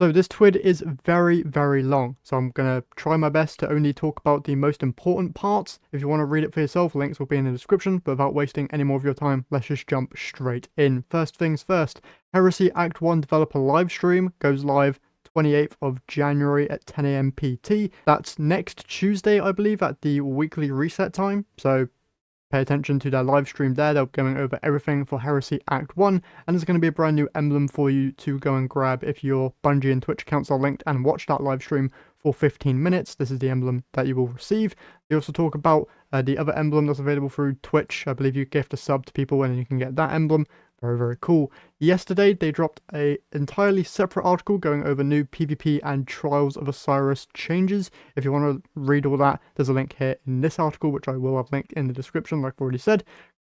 So this TWID is very, very long, so I'm going to try my best to only talk about the most important parts. If you want to read it for yourself, links will be in the description, but without wasting any more of your time, let's just jump straight in. First things first, Heresy Act 1 developer livestream goes live 28th of January at 10 AM PT. That's next Tuesday, I believe, at the weekly reset time, so pay attention to their live stream there. They're going over everything for Heresy Act 1, and there's going to be a brand new emblem for you to go and grab if your Bungie and Twitch accounts are linked and watch that live stream for 15 minutes. This is the emblem that you will receive. They also talk about the other emblem that's available through Twitch. I believe you gift a sub to people and you can get that emblem. Very, very cool. Yesterday, they dropped a entirely separate article going over new PvP and Trials of Osiris changes. If you want to read all that, there's a link here in this article, which I will have linked in the description, like I've already said.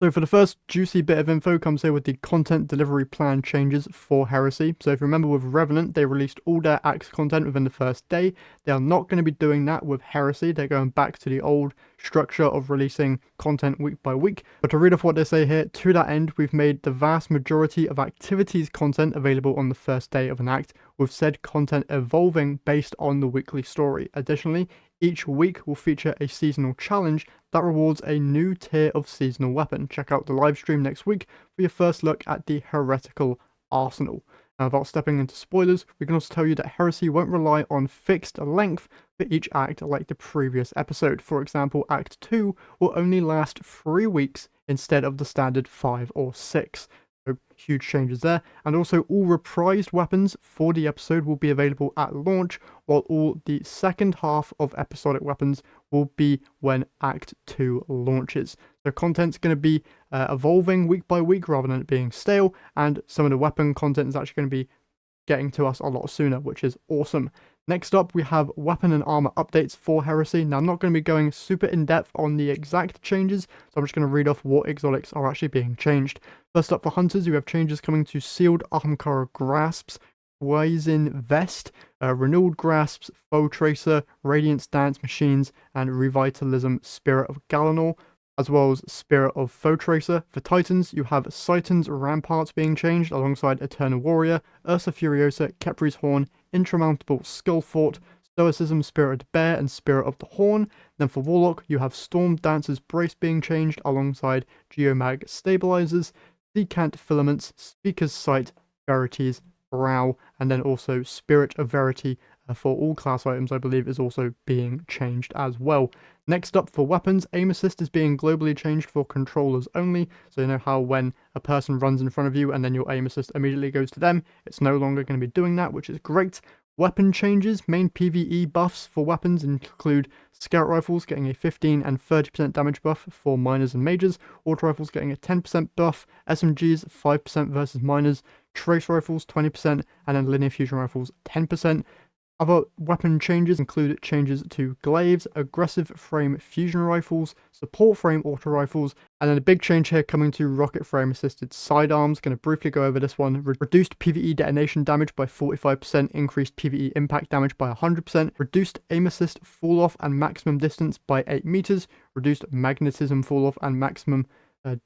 So for the first juicy bit of info comes here with the content delivery plan changes for Heresy. So if you remember with Revenant, they released all their Axe content within the first day. They are not going to be doing that with Heresy. They're going back to the old structure of releasing content week by week. But to read off what they say here, to that end, we've made the vast majority of activities content available on the first day of an act, with said content evolving based on the weekly story. Additionally, each week will feature a seasonal challenge that rewards a new tier of seasonal weapon. Check out the live stream next week for your first look at the Heretical Arsenal. Now, without stepping into spoilers, we can also tell you that Heresy won't rely on fixed length for each act like the previous episode. For example, Act 2 will only last 3 weeks instead of the standard 5 or 6. So huge changes there. And also all reprised weapons for the episode will be available at launch, while all the second half of episodic weapons will be when Act 2 launches. So content's going to be evolving week by week rather than it being stale, and some of the weapon content is actually going to be getting to us a lot sooner, which is awesome. Next up, we have weapon and armor updates for Heresy. Now, I'm not going to be going super in-depth on the exact changes, so I'm just going to read off what exotics are actually being changed. First up, for Hunters, you have changes coming to Sealed Ahamkara Grasps, Poison Vest, Renewed Grasps, Foe Tracer, Radiance Dance Machines, and Revitalism Spirit of Galanor, as well as Spirit of Foe Tracer. For Titans, you have Citan's Ramparts being changed alongside Eternal Warrior, Ursa Furiosa, Kepri's Horn, Intramountable Skullfort, Stoicism, Spirit of the Bear, and Spirit of the Horn. Then for Warlock, you have Storm Dancer's Brace being changed alongside Geomag Stabilizers, Decant Filaments, Speaker's Sight, Verity's Brow, and then also Spirit of Verity for all class items, I believe, is also being changed as well. Next up, for weapons, aim assist is being globally changed for controllers only, so you know how when a person runs in front of you and then your aim assist immediately goes to them, it's no longer going to be doing that, which is great. Weapon changes, main PvE buffs for weapons include Scout Rifles getting a 15 and 30% damage buff for miners and mages, Auto Rifles getting a 10% buff, SMGs 5% versus miners, Trace Rifles 20%, and then Linear Fusion Rifles 10%. Other weapon changes include changes to glaives, aggressive frame fusion rifles, support frame auto rifles, and then a big change here coming to rocket frame assisted sidearms. Going to briefly go over this one. Reduced PvE detonation damage by 45%, increased PvE impact damage by 100%, reduced aim assist fall off and maximum distance by 8 meters, reduced magnetism fall off and maximum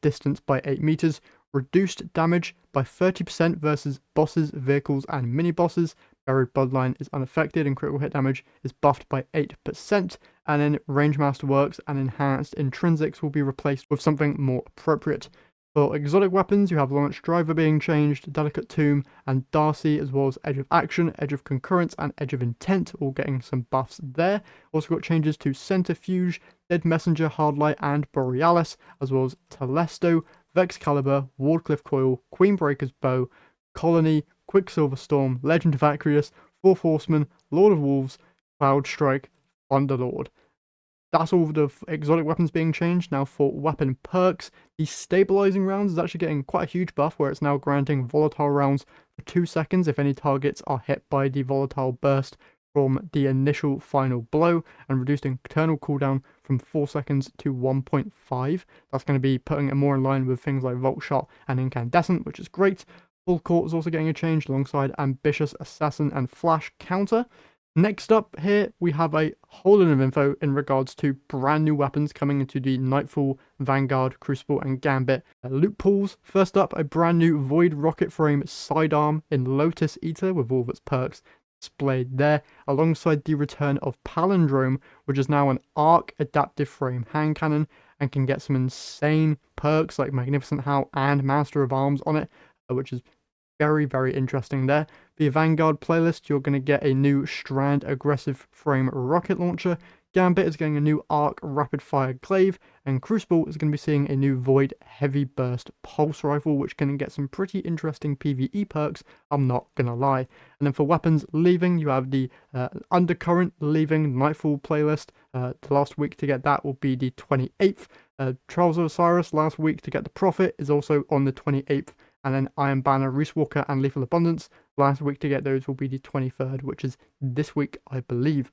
distance by 8 meters, reduced damage by 30% versus bosses, vehicles, and mini bosses. Buried Bloodline is unaffected and critical hit damage is buffed by 8%, and then Range Masterworks and Enhanced Intrinsics will be replaced with something more appropriate. For exotic weapons, you have Launch Driver being changed, Delicate Tomb, and Darcy, as well as Edge of Action, Edge of Concurrence, and Edge of Intent, all getting some buffs there. Also got changes to Centrifuge, Dead Messenger, Hardlight, and Borealis, as well as Telesto, Vexcalibur, Wardcliff Coil, Queenbreaker's Bow, Colony, Quicksilver Storm, Legend of Acrius, Fourth Horseman, Lord of Wolves, Cloud Strike, Thunderlord. That's all of the exotic weapons being changed. Now for weapon perks, the stabilizing rounds is actually getting quite a huge buff where it's now granting volatile rounds for 2 seconds if any targets are hit by the volatile burst from the initial final blow, and reduced internal cooldown from 4 seconds to 1.5. That's going to be putting it more in line with things like Volt Shot and Incandescent, which is great. Full Court is also getting a change alongside Ambitious Assassin and Flash Counter. Next up here, we have a whole lot of info in regards to brand new weapons coming into the Nightfall, Vanguard, Crucible, and Gambit loot pools. First up, a brand new Void Rocket Frame Sidearm in Lotus Eater with all of its perks displayed there, alongside the return of Palindrome, which is now an arc adaptive frame hand cannon and can get some insane perks like Magnificent Howl and Master of Arms on it, which is very, very interesting there. For your Vanguard playlist, you're going to get a new Strand Aggressive Frame Rocket Launcher. Gambit is getting a new Arc Rapid Fire Glaive, and Crucible is going to be seeing a new Void Heavy Burst Pulse Rifle, which can get some pretty interesting PvE perks, I'm not going to lie. And then for weapons leaving, you have the Undercurrent leaving Nightfall playlist. The last week to get that will be the 28th. Trials of Osiris last week to get the Prophet is also on the 28th. And then Iron Banner, Reese Walker, and Lethal Abundance last week to get those will be the 23rd, which is this week, I believe.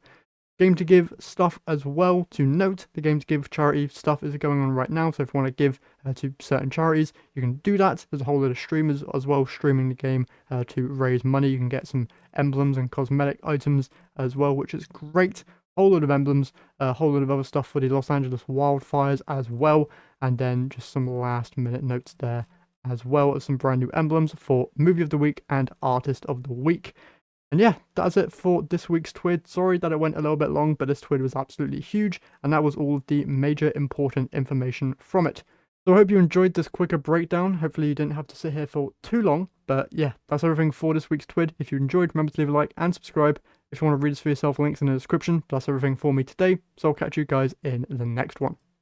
Game to Give stuff as well to note. The Game to Give charity stuff is going on right now, so if you want to give to certain charities, you can do that. There's a whole lot of streamers as well streaming the game to raise money. You can get some emblems and cosmetic items as well, which is great. Whole lot of emblems, a whole lot of other stuff for the Los Angeles wildfires as well, and then just some last minute notes there, as well as some brand new emblems for Movie of the Week and Artist of the Week. And yeah, that's it for this week's TWID. Sorry that it went a little bit long, but this TWID was absolutely huge, and that was all of the major important information from it. So I hope you enjoyed this quicker breakdown. Hopefully you didn't have to sit here for too long, but yeah, that's everything for this week's TWID. If you enjoyed, remember to leave a like and subscribe. If you want to read this for yourself, links in the description. That's everything for me today, so I'll catch you guys in the next one.